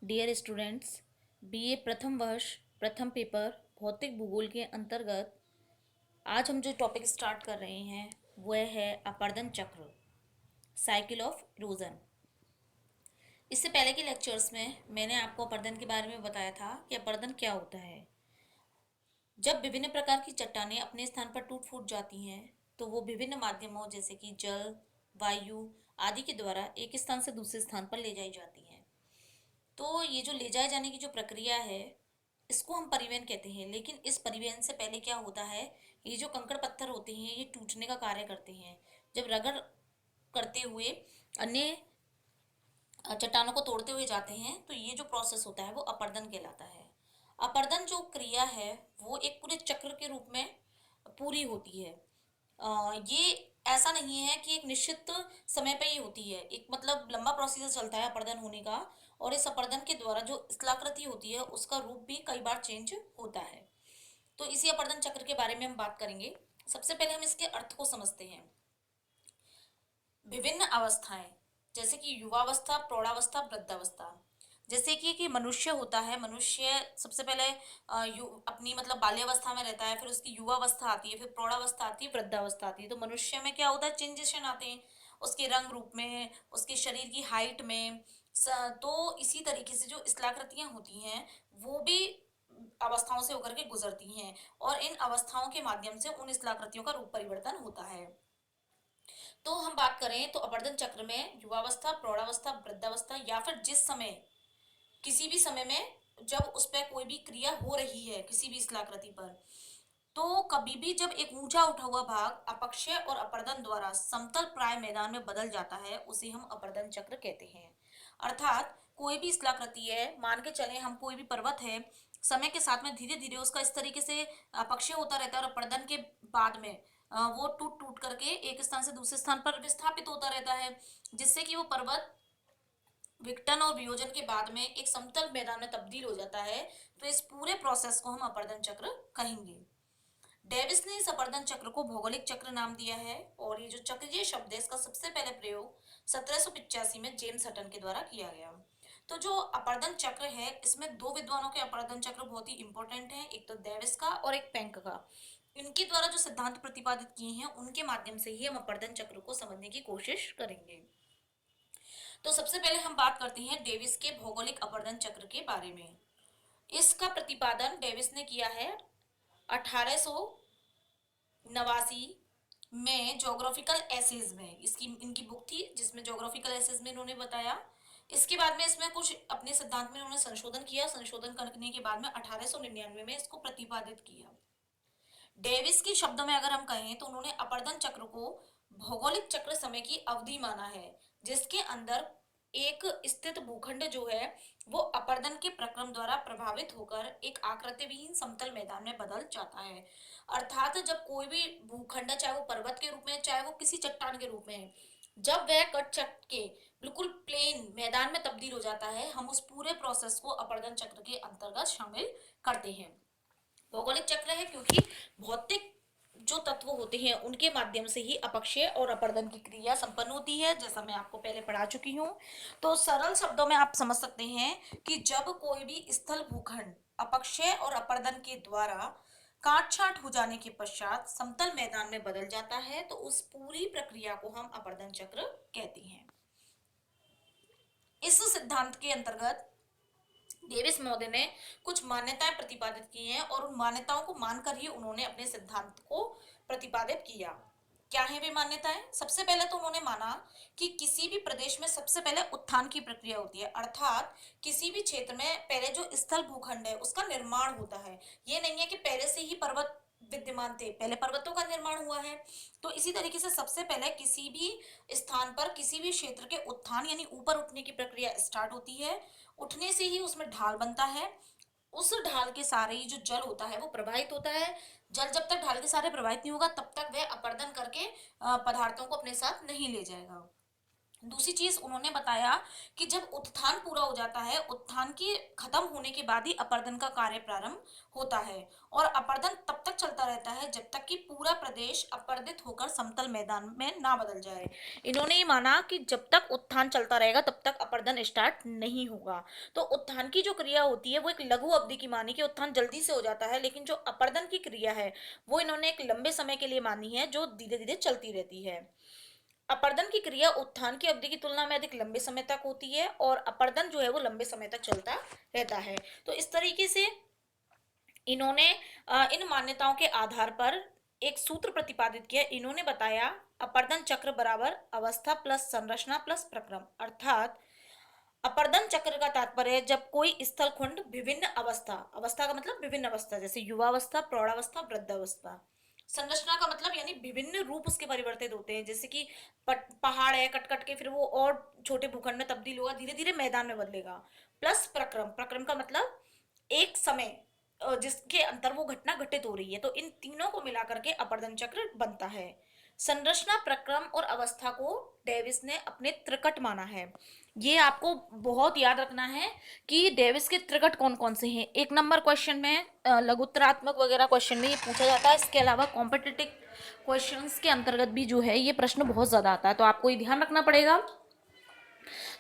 Dear students, BA प्रथम वर्ष प्रथम पेपर भौतिक भूगोल के अंतर्गत आज हम जो टॉपिक स्टार्ट कर रहे हैं वह है अपर्दन चक्र, साइकिल ऑफ इरोजन। इससे पहले के लेक्चर्स में मैंने आपको अपर्दन के बारे में बताया था कि अपर्दन क्या होता है। जब विभिन्न प्रकार की चट्टानें अपने स्थान पर टूट फूट जाती हैं तो वो विभिन्न माध्यमों जैसे कि जल, वायु आदि के द्वारा एक स्थान से दूसरे स्थान पर ले जाई जाती हैं। तो ये जो ले जाए जाने की जो प्रक्रिया है इसको हम परिवहन कहते हैं। लेकिन इस परिवहन से पहले क्या होता है, ये जो कंकड़ पत्थर होते हैं ये टूटने का कार्य करते हैं। जब रगड़ करते हुए अन्य चट्टानों को तोड़ते हुए जाते हैं तो ये जो प्रोसेस होता है वो अपर्दन कहलाता है। अपर्दन जो क्रिया है वो एक पूरे चक्र के रूप में पूरी होती है। ये ऐसा नहीं है कि एक निश्चित समय पे ही होती है, एक मतलब लंबा प्रोसीजर चलता है अपर्दन होने का। और इस अपर्दन के द्वारा जो स्थलाकृति होती है उसका रूप भी कई बार चेंज होता है। तो इसी अपर्दन चक्र के बारे में हम बात करेंगे। सबसे पहले हम इसके अर्थ को समझते हैं। विभिन्न अवस्थाएं जैसे कि युवावस्था, प्रौढ़ावस्था, वृद्धावस्था। जैसे कि मनुष्य होता है, मनुष्य सबसे पहले अपनी मतलब बाल्यावस्था में रहता है, फिर उसकी युवावस्था आती है, फिर प्रौढ़ावस्था आती है, वृद्धावस्था आती है। तो मनुष्य में क्या होता है, चेंजेशन आते हैं उसके रंग रूप में, उसके शरीर की हाइट में। तो इसी तरीके से जो स्थलाकृतियां होती हैं वो भी अवस्थाओं से होकर के गुजरती हैं और इन अवस्थाओं के माध्यम से उन स्थलाकृतियों का रूप परिवर्तन होता है। तो हम बात करें तो अपर्दन चक्र में युवावस्था, प्रौढ़ावस्था, वृद्धावस्था या फिर जिस समय किसी भी समय में जब उस पर कोई भी क्रिया हो रही है किसी भी स्थलाकृति पर, तो कभी भी जब एक ऊंचा उठा हुआ भाग अपक्षय और अपर्दन द्वारा समतल प्राय मैदान में बदल जाता है उसे हम अपर्दन चक्र कहते हैं। अर्थात कोई भी स्थलाकृति है, मान के चले हम कोई भी पर्वत है, समय के साथ में धीरे धीरे उसका इस तरीके से अपक्षय होता रहता है और अपर्दन के बाद में वो टूट टूट करके एक स्थान से दूसरे स्थान पर विस्थापित होता रहता है, जिससे कि वो पर्वत विघटन और वियोजन के बाद में एक समतल मैदान में तब्दील हो जाता है। तो इस पूरे प्रोसेस को हम अपर्दन चक्र कहेंगे। डेविस ने इस अपर्दन चक्र को भौगोलिक चक्र नाम दिया है और ये जो चक्रीय शब्द है इसका सबसे पहले प्रयोग 1785 में जेम्स हटन के द्वारा किया गया। तो जो अपर्दन चक्र है इसमें दो विद्वानों के अपर्दन चक्र बहुत ही इंपॉर्टेंट हैं, एक तो डेविस का और एक पेंक का। इनके द्वारा जो सिद्धांत प्रतिपादित किए हैं उनके माध्यम से ही हम अपर्दन चक्र को समझने की कोशिश करेंगे। तो सबसे पहले हम बात करते हैं डेविस के भौगोलिक अपर्दन चक्र के बारे में। इसका प्रतिपादन डेविस ने किया है 1889 में ज्योग्राफिकल एसेज में। इसकी इनकी बुक थी जिसमें ज्योग्राफिकल एसेज में इन्होंने बताया। इसके बाद में इसमें कुछ अपने सिद्धांत में इन्होंने संशोधन किया, संशोधन करने के बाद में 1899 में इसको प्रतिपादित किया। डेविस के शब्दों में अगर हम कहें तो उन्होंने अपर्दन चक्र को भौगोलिक चक्र समय की अवधि माना है जिसके अंदर एक स्थित भूखंड जो है वो अपर्दन के प्रक्रम द्वारा प्रभावित होकर एक आकृति विहीन समतल मैदान में बदल जाता है। अर्थात जब कोई भी भूखंड, चाहे वो पर्वत के रूप में चाहे वो किसी चट्टान के रूप में है, जब वह कट चट के बिल्कुल प्लेन मैदान में तब्दील हो जाता है हम उस पूरे प्रोसेस को अपर्दन चक्र के अंतर्गत शामिल करते हैं। भौगोलिक चक्र है क्योंकि भौतिक जो तत्व होते हैं उनके माध्यम से ही अपक्षय और अपर्दन की क्रिया संपन्न होती है, जैसा मैं आपको पहले पढ़ा चुकी हूँ। तो सरल शब्दों में आप समझ सकते हैं कि जब कोई भी स्थल भूखंड अपक्षय और अपर्दन के द्वारा काट छाट हो जाने के पश्चात समतल मैदान में बदल जाता है तो उस पूरी प्रक्रिया को हम अपर्दन चक्र कहते हैं। इस सिद्धांत के अंतर्गत डेविस महोदय ने कुछ मान्यताएं प्रतिपादित की हैं और उन मान्यताओं को मानकर ही उन्होंने अपने सिद्धांत को प्रतिपादित किया। क्या है वे मान्यताएं? सबसे पहले तो उन्होंने माना कि किसी भी प्रदेश में सबसे पहले उत्थान की प्रक्रिया होती है, अर्थात किसी भी क्षेत्र में पहले जो स्थल भूखंड है उसका निर्माण होता है। ये नहीं है कि पहले से ही पर्वत विद्यमान थे, पहले पर्वतों का निर्माण हुआ है। तो इसी तरीके से सबसे पहले किसी भी स्थान पर किसी भी क्षेत्र के उत्थान यानी ऊपर उठने की प्रक्रिया स्टार्ट होती है। उठने से ही उसमें ढाल बनता है, उस ढाल के सारे ही जो जल होता है वो प्रवाहित होता है। जल जब तक ढाल के सारे प्रवाहित नहीं होगा तब तक वह अपर्दन करके पदार्थों को अपने साथ नहीं ले जाएगा। दूसरी चीज उन्होंने बताया कि जब उत्थान पूरा हो जाता है, उत्थान के खत्म होने के बाद ही अपर्दन का कार्य प्रारंभ होता है, और अपर्दन तब तक चलता रहता है जब तक कि पूरा प्रदेश अपर्दित होकर समतल मैदान में ना बदल जाए। इन्होंने ये माना कि जब तक उत्थान चलता रहेगा तब तक अपर्दन स्टार्ट नहीं होगा। तो उत्थान की जो क्रिया होती है वो एक लघु अवधि की मानी कि उत्थान जल्दी से हो जाता है, लेकिन जो अपर्दन की क्रिया है वो इन्होंने एक लंबे समय के लिए मानी है, जो धीरे धीरे चलती रहती है। अपर्दन की क्रिया उत्थान की अवधि की तुलना में अधिक लंबे समय तक होती है, और अपर्दन जो है वो लंबे समय तक चलता रहता है। तो इस तरीके से इन्होंने इन मान्यताओं के आधार पर एक सूत्र प्रतिपादित किया। इन्होंने बताया अपर्दन चक्र बराबर अवस्था प्लस संरचना प्लस प्रक्रम, अर्थात अपर्दन चक्र का तात्पर्य है जब कोई स्थल खंड विभिन्न अवस्था, अवस्था का मतलब विभिन्न अवस्था, जैसे युवावस्था, प्रौढ़ावस्था, वृद्धावस्था। संरचना का मतलब यानी विभिन्न रूप उसके परिवर्तित होते हैं, जैसे कि पहाड़ है, कट कट के फिर वो और छोटे भूखंड में तब्दील होगा, धीरे धीरे मैदान में बदलेगा। प्लस प्रक्रम, प्रक्रम का मतलब एक समय जिसके अंतर वो घटना घटित हो रही है। तो इन तीनों को मिलाकर के अपर्दन चक्र बनता है। संरचना, प्रक्रम और अवस्था को डेविस ने अपने त्रिकट माना है। ये आपको बहुत याद रखना है कि डेविस के त्रिकट कौन कौन से हैं। एक नंबर क्वेश्चन में लघुत्तरात्मक वगैरह क्वेश्चन में ये पूछा जाता है। इसके अलावा कॉम्पिटिटिव क्वेश्चंस के अंतर्गत भी जो है ये प्रश्न बहुत ज्यादा आता है, तो आपको ये ध्यान रखना पड़ेगा।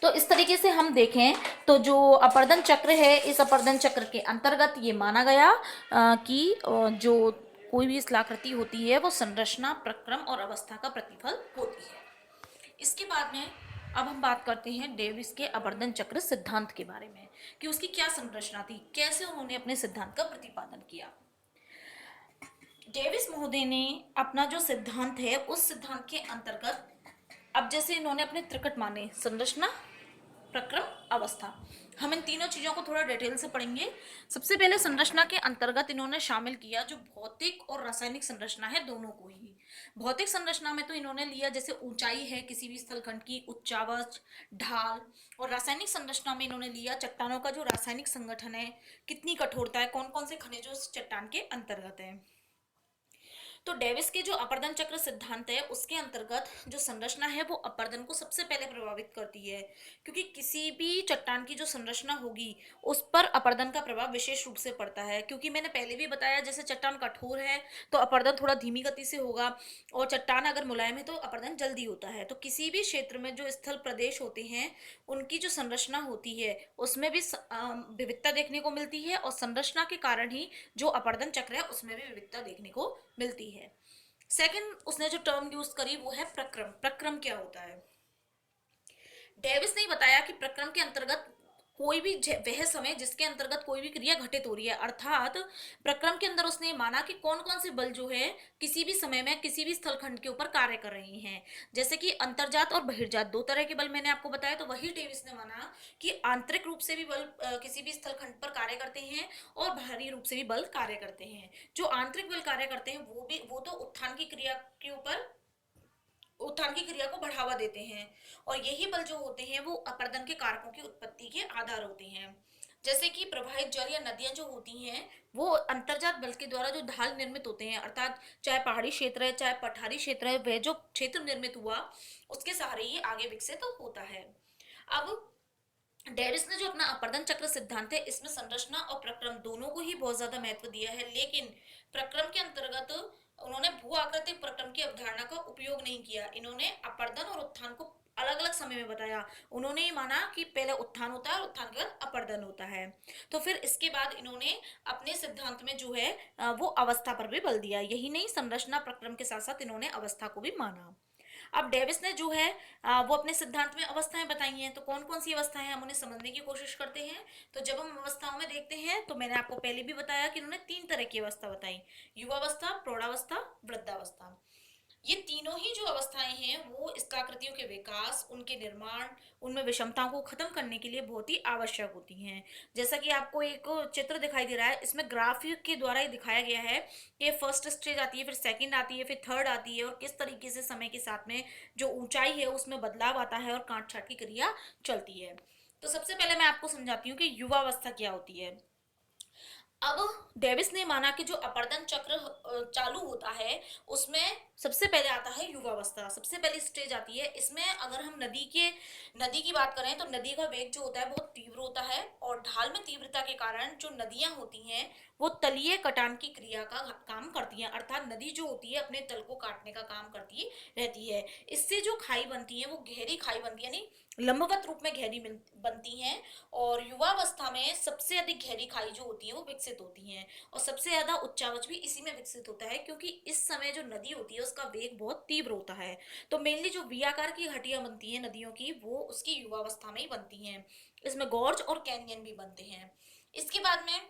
तो इस तरीके से हम देखें तो जो अपर्दन चक्र है, इस अपर्दन चक्र के अंतर्गत ये माना गया कि जो कोई भी स्थलाकृति होती है वो संरचना, प्रक्रम और अवस्था का प्रतिफल होती है। इसके बाद में अब हम बात करते हैं डेविस के अपर्दन चक्र सिद्धांत के बारे में कि उसकी क्या संरचना थी, कैसे उन्होंने अपने सिद्धांत का प्रतिपादन किया। डेविस महोदय ने अपना जो सिद्धांत है उस सिद्धांत के अंतर्गत, अब जैसे इन्होंने अपने त्रिकट माने संरचना, प्रक्रम, अवस्था, हम इन तीनों चीजों को थोड़ा डिटेल से पढ़ेंगे। सबसे पहले संरचना के अंतर्गत इन्होंने शामिल किया जो भौतिक और रासायनिक संरचना है, दोनों को ही। भौतिक संरचना में तो इन्होंने लिया जैसे ऊंचाई है किसी भी स्थलखंड की, उच्चावच, ढाल, और रासायनिक संरचना में इन्होंने लिया चट्टानों का जो रासायनिक संगठन है, कितनी कठोरता है, कौन कौन से खनिज उस चट्टान के अंतर्गत है। तो डेविस के जो अपर्दन चक्र सिद्धांत है उसके अंतर्गत जो संरचना है वो अपर्दन को सबसे पहले प्रभावित करती है, क्योंकि किसी भी चट्टान की जो संरचना होगी उस पर अपर्दन का प्रभाव विशेष रूप से पड़ता है। क्योंकि मैंने पहले भी बताया जैसे चट्टान कठोर है तो अपर्दन थोड़ा धीमी गति से होगा, और चट्टान अगर मुलायम है तो अपर्दन जल्दी होता है। तो किसी भी क्षेत्र में जो स्थल प्रदेश होते हैं उनकी जो संरचना होती है उसमें भी विविधता देखने को मिलती है, और संरचना के कारण ही जो अपर्दन चक्र है उसमें भी विविधता देखने को मिलती है। सेकंड उसने जो टर्म यूज करी वो है प्रक्रम। प्रक्रम क्या होता है? डेविस ने बताया कि प्रक्रम के अंतर्गत कोई भी वह समय जिसके अंतर्गत कोई भी क्रिया घटित हो रही है, अर्थात प्रक्रम के अंदर उसने माना कि कौन कौन से बल जो है किसी भी समय में किसी भी स्थलखंड के ऊपर कार्य कर रहे हैं। जैसे कि अंतर्जात और बहिर्जात दो तरह के बल मैंने आपको बताया, तो वही डेविस ने माना कि आंतरिक रूप से भी बल किसी भी स्थलखंड पर कार्य करते हैं और बाहरी रूप से भी बल कार्य करते हैं। जो आंतरिक बल कार्य करते हैं वो तो उत्थान की क्रिया के ऊपर, उत्थान की क्रिया को बढ़ावा देते हैं, और यही बल जो होते हैं वो अपर्दन के कारकों की उत्पत्ति के आधार होते हैं। जैसे कि प्रवाहित जल या नदियां जो होती हैं वो अंतर्जात बल के द्वारा जो ढाल निर्मित होते हैं, अर्थात चाहे पहाड़ी क्षेत्र है चाहे पठारी क्षेत्र है, वह जो क्षेत्र निर्मित हुआ उसके सहारे ही आगे विकसित होता है। अब डेविस ने जो अपना अपर्दन चक्र सिद्धांत है इसमें संरचना और प्रक्रम दोनों को ही बहुत ज्यादा महत्व दिया है, लेकिन प्रक्रम के अंतर्गत उन्होंने भू आकृतिक प्रक्रम की अवधारणा का उपयोग नहीं किया। इन्होंने अपर्दन और उत्थान को अलग अलग समय में बताया। उन्होंने ये माना कि पहले उत्थान होता है और उत्थान के बाद अपर्दन होता है। तो फिर इसके बाद इन्होंने अपने सिद्धांत में जो है वो अवस्था पर भी बल दिया। यही नहीं, संरचना प्रक्रम के साथ साथ इन्होंने अवस्था को भी माना। अब डेविस ने जो है वो अपने सिद्धांत में अवस्थाएं बताई हैं, तो कौन कौन सी अवस्थाएं हैं हम उन्हें समझने की कोशिश करते हैं। तो जब हम अवस्थाओं में देखते हैं तो मैंने आपको पहले भी बताया कि उन्होंने तीन तरह की अवस्था बताई, युवावस्था, प्रौढ़ावस्था, वृद्धावस्था। ये तीनों ही जो अवस्थाएं हैं वो स्थलाकृतियों के विकास, उनके निर्माण, उनमें विषमताओं को खत्म करने के लिए बहुत ही आवश्यक होती हैं। जैसा कि आपको एक चित्र दिखाई दे रहा है, इसमें ग्राफ के द्वारा ये दिखाया गया है कि फर्स्ट स्टेज आती है, फिर सेकंड आती है, फिर थर्ड आती है, और किस तरीके से समय के साथ में जो ऊंचाई है उसमें बदलाव आता है और काट छाट की क्रिया चलती है। तो सबसे पहले मैं आपको समझाती हूँ कि युवावस्था क्या होती है। अब डेविस ने माना कि जो अपर्दन चक्र चालू होता है उसमें सबसे पहले आता है युवावस्था, सबसे पहली स्टेज आती है इसमें। अगर हम नदी की बात करें तो नदी का वेग जो होता है बहुत तीव्र होता है, और ढाल में तीव्रता के कारण जो नदियां होती हैं वो तलीय कटान की क्रिया का काम करती हैं, अर्थात नदी जो होती है अपने तल को काटने का काम करती रहती है। इससे जो खाई बनती है वो गहरी खाई बनती है, यानी लंबवत रूप में बनती हैं। और युवावस्था में सबसे अधिक गहरी खाई जो होती है वो विकसित होती हैं, और सबसे ज्यादा उच्चावच भी इसी में विकसित होता है, क्योंकि इस समय जो नदी होती है उसका वेग बहुत तीव्र होता है। तो मेनली जो वी आकार की घाटियां बनती हैं नदियों की वो उसकी युवावस्था में ही बनती हैं। इसमें गॉर्ज और कैनियन भी बनते हैं। इसके बाद में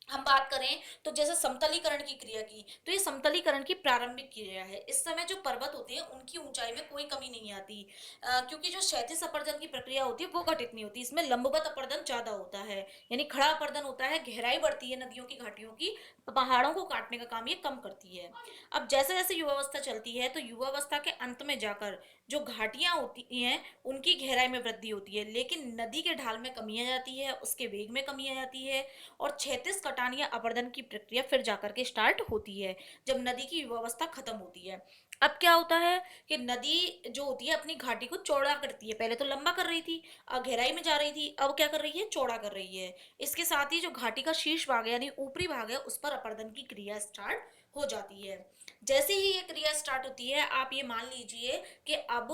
हम बात करें तो जैसे समतलीकरण की क्रिया की, तो ये समतलीकरण की प्रारंभिक क्रिया है। इस समय जो पर्वत होते हैं उनकी ऊंचाई में कोई कमी नहीं आती, क्योंकि जो क्षैतिज अपर्दन की प्रक्रिया होती है वो घटित नहीं होती, इसमें लंबवत अपर्दन ज्यादा होता है, यानी खड़ा अपर्दन होता है, गहराई बढ़ती है नदियों की घाटियों की, पहाड़ों को काटने का काम ये कम करती है। अब जैसे जैसे युवावस्था चलती है तो युवावस्था के अंत में जाकर जो घाटियां होती हैं उनकी गहराई में वृद्धि होती है, लेकिन नदी के ढाल में कमी आ जाती है, उसके वेग में कमी आ जाती है, और क्षैतिज कटान या अपर्दन की प्रक्रिया फिर जाकर के स्टार्ट होती है जब नदी की युवावस्था खत्म होती है। अब क्या होता है कि नदी जो होती है अपनी घाटी को चौड़ा करती है, पहले तो लंबा कर रही थी, अब गहराई में जा रही थी, अब क्या कर रही है, चौड़ा कर रही है। इसके साथ ही जो घाटी का शीर्ष भाग है यानी ऊपरी भाग है उस पर अपर्दन की क्रिया स्टार्ट हो जाती है। जैसे ही ये क्रिया स्टार्ट होती है आप ये मान लीजिए कि अब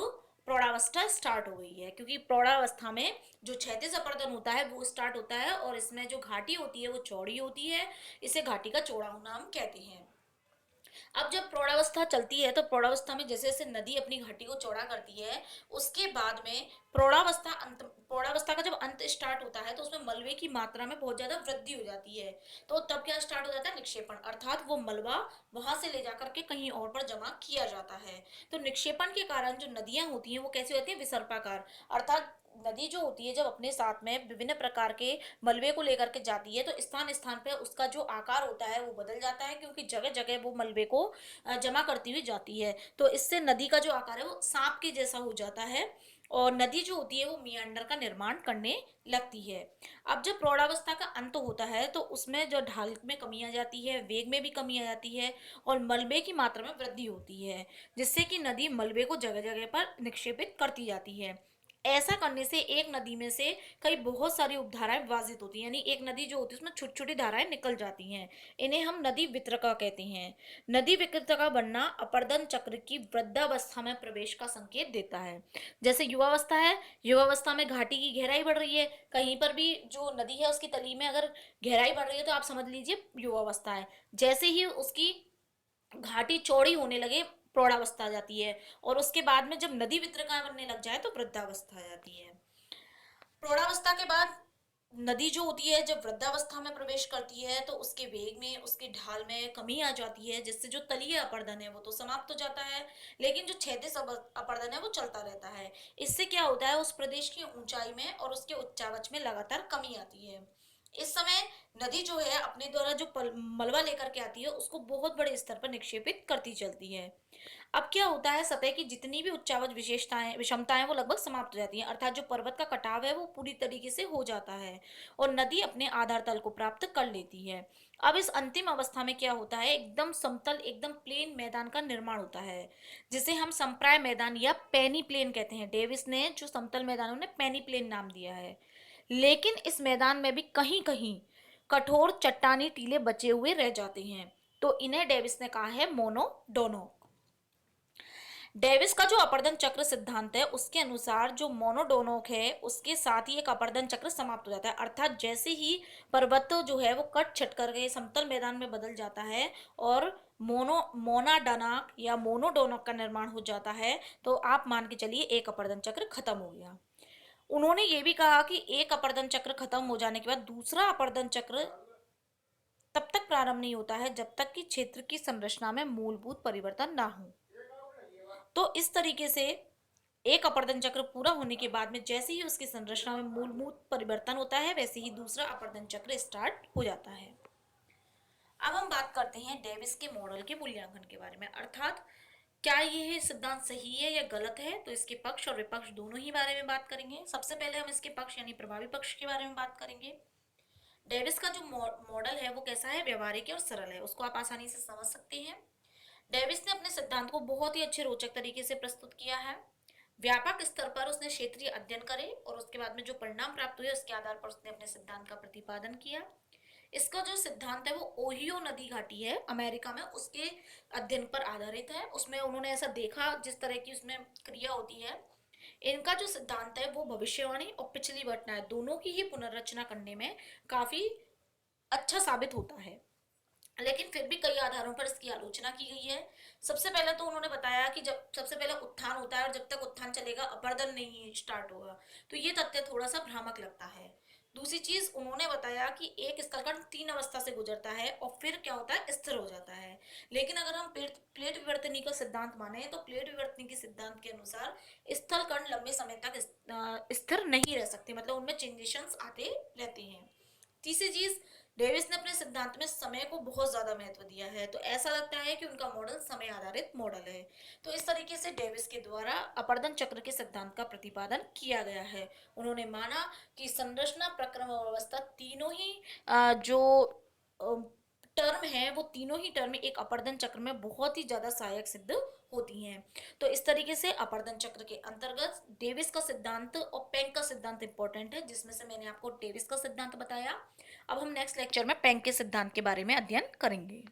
प्रौढ़ावस्था स्टार्ट हो गई है, क्योंकि प्रौढ़ावस्था में जो क्षैतिज अपर्दन होता है वो स्टार्ट होता है, और इसमें जो घाटी होती है वो चौड़ी होती है, इसे घाटी का चौड़ा होना हम कहते हैं। अब जब प्रौढ़ावस्था चलती है तो प्रौढ़ावस्था में जैसे जैसे नदी अपनी घाटी को चौड़ा करती है उसके बाद में प्रौढ़ावस्था का जब अंत स्टार्ट होता है तो उसमें मलबे की मात्रा में बहुत ज्यादा वृद्धि हो जाती है। तो तब क्या स्टार्ट हो जाता है, निक्षेपण, अर्थात वो मलबा वहां से ले जाकर के कहीं और पर जमा किया जाता है। तो निक्षेपण के कारण जो नदियां होती हैं वो कैसी होती है, विसर्पाकार, अर्थात नदी जो होती है जब अपने साथ में विभिन्न प्रकार के मलबे को लेकर के जाती है तो स्थान स्थान पे उसका जो आकार होता है वो बदल जाता है, क्योंकि जगह जगह वो मलबे को जमा करती हुई जाती है। तो इससे नदी का जो आकार है वो सांप के जैसा हो जाता है, और नदी जो होती है वो मियांडर का निर्माण करने लगती है। अब जब प्रौढ़ावस्था का अंत होता है तो उसमें जो ढाल में कमी आ जाती है, वेग में भी कमी आ जाती है, और मलबे की मात्रा में वृद्धि होती है, जिससे कि नदी मलबे को जगह जगह पर निक्षेपित करती जाती है। ऐसा करने से एक नदी में से कई बहुत सारी उपधाराएं विभाजित होती हैं, यानी एक नदी जो होती है उसमें छोटी छोटी धाराएं निकल जाती हैं। इन्हें हम नदी वितरका कहते हैं। नदी वितरका बनना अपर्दन चक्र की वृद्धावस्था में प्रवेश का संकेत देता है। जैसे युवावस्था है, युवावस्था में घाटी की गहराई बढ़ रही है, कहीं पर भी जो नदी है उसकी तली में अगर गहराई बढ़ रही है तो आप समझ लीजिए युवावस्था है। जैसे ही उसकी घाटी चौड़ी होने लगे प्रौढ़ावस्था आ जाती है, और उसके बाद में जब नदी वितरकाएं बनने लग जाए तो वृद्धावस्था आ जाती है। प्रौढ़ावस्था के बाद नदी जो होती है जब वृद्धावस्था में प्रवेश करती है तो उसके वेग में, उसकी ढाल में कमी आ जाती है, जिससे जो तलीय अपर्दन है वो तो समाप्त हो जाता है, लेकिन जो क्षैतिज अपर्दन है वो चलता रहता है। इससे क्या होता है, उस प्रदेश की ऊंचाई में और उसके उच्चावच में लगातार कमी आती है। इस समय नदी जो है अपने द्वारा जो मलबा लेकर के आती है उसको बहुत बड़े स्तर पर निक्षेपित करती चलती है। अब क्या होता है, सतह की जितनी भी उच्चावच विशेषताएं विषमताएं वो लगभग समाप्त हो जाती हैं, अर्थात जो पर्वत का कटाव है वो पूरी तरीके से हो जाता है, और नदी अपने आधार तल को प्राप्त कर लेती है। अब इस अंतिम अवस्था में क्या होता है, एकदम समतल एकदम प्लेन मैदान का निर्माण होता है, जिसे हम संप्राय मैदान या पैनी प्लेन कहते हैं। डेविस ने जो समतल मैदान है उन्हें पैनी प्लेन नाम दिया है। लेकिन इस मैदान में भी कहीं कहीं कठोर चट्टानी टीले बचे हुए रह जाते हैं, तो इन्हें डेविस ने कहा है मोनोडोनो। डेविस का जो अपर्दन चक्र सिद्धांत है उसके अनुसार जो मोनोडोनोक है उसके साथ ही एक अपर्दन चक्र समाप्त हो जाता है, अर्थात जैसे ही पर्वत जो है वो कट छट करके समतल मैदान में बदल जाता है और मोनाडानाक या मोनोडोनोक का निर्माण हो जाता है, तो आप मान के चलिए एक अपर्दन चक्र खत्म हो गया। उन्होंने ये भी कहा कि एक अपर्दन चक्र खत्म हो जाने के बाद दूसरा अपर्दन चक्र तब तक प्रारंभ नहीं होता है जब तक कि क्षेत्र की संरचना में मूलभूत परिवर्तन ना हो। तो इस तरीके से एक अपर्दन चक्र पूरा होने के बाद में जैसे ही उसकी संरचना में मूलभूत परिवर्तन होता है वैसे ही दूसरा अपर्दन चक्र स्टार्ट हो जाता है। अब हम बात करते हैं डेविस के मॉडल के मूल्यांकन के बारे में, अर्थात क्या यह सिद्धांत सही है या गलत है, तो इसके पक्ष और विपक्ष दोनों ही बारे में बात करेंगे। सबसे पहले हम इसके पक्ष यानी प्रभावी पक्ष के बारे में बात करेंगे। डेविस का जो मॉडल है वो कैसा है, व्यवहारिक है और सरल है, उसको आप आसानी से समझ सकते हैं। डेविस ने अपने सिद्धांत को बहुत ही अच्छे रोचक तरीके से प्रस्तुत किया है। व्यापक स्तर पर उसने क्षेत्रीय अध्ययन करे और उसके बाद में जो परिणाम प्राप्त हुए उसके आधार पर उसने अपने सिद्धांत का प्रतिपादन किया। इसका जो सिद्धांत है वो ओहियो नदी घाटी है अमेरिका में, उसके अध्ययन पर आधारित है। उसमें उन्होंने ऐसा देखा जिस तरह की उसमें क्रिया होती है। इनका जो सिद्धांत है वो भविष्यवाणी और पिछली घटनाएं दोनों की ही पुनर्रचना करने में काफी अच्छा साबित होता है। लेकिन फिर भी कई आधारों पर इसकी आलोचना की गई है। सबसे पहले तो उन्होंने बताया कि जब सबसे पहले उत्थान होता है और जब तक उत्थान चलेगा अपरदन नहीं स्टार्ट होगा, तो ये तथ्य थोड़ा सा भ्रामक लगता है। दूसरी चीज उन्होंने बताया कि एक स्थलखंड तीन अवस्था से गुजरता है और फिर क्या होता है, स्थिर हो जाता है। लेकिन अगर हम प्लेट प्लेट विवर्तनी का सिद्धांत माने तो प्लेट विवर्तनी के सिद्धांत के अनुसार स्थलखंड लंबे समय तक स्थिर नहीं रह सकते, मतलब उनमें चेंजेशंस आते रहते हैं। तीसरी चीज, डेविस ने अपने सिद्धांत में समय को बहुत ज्यादा महत्व दिया है, तो ऐसा लगता है कि उनका मॉडल समय आधारित मॉडल है। तो इस तरीके से डेविस के द्वारा अपरदन चक्र के सिद्धांत का प्रतिपादन किया गया है। उन्होंने माना कि संरचना, प्रक्रम और अवस्था तीनों ही जो टर्म है वो तीनों ही टर्म एक अपरदन चक्र में बहुत ही ज्यादा सहायक सिद्ध होती हैं। तो इस तरीके से अपरदन चक्र के अंतर्गत डेविस का सिद्धांत और पेंक का सिद्धांत इंपॉर्टेंट है, जिसमें से मैंने आपको डेविस का सिद्धांत बताया। अब हम नेक्स्ट लेक्चर में पेंक के सिद्धांत के बारे में अध्ययन करेंगे।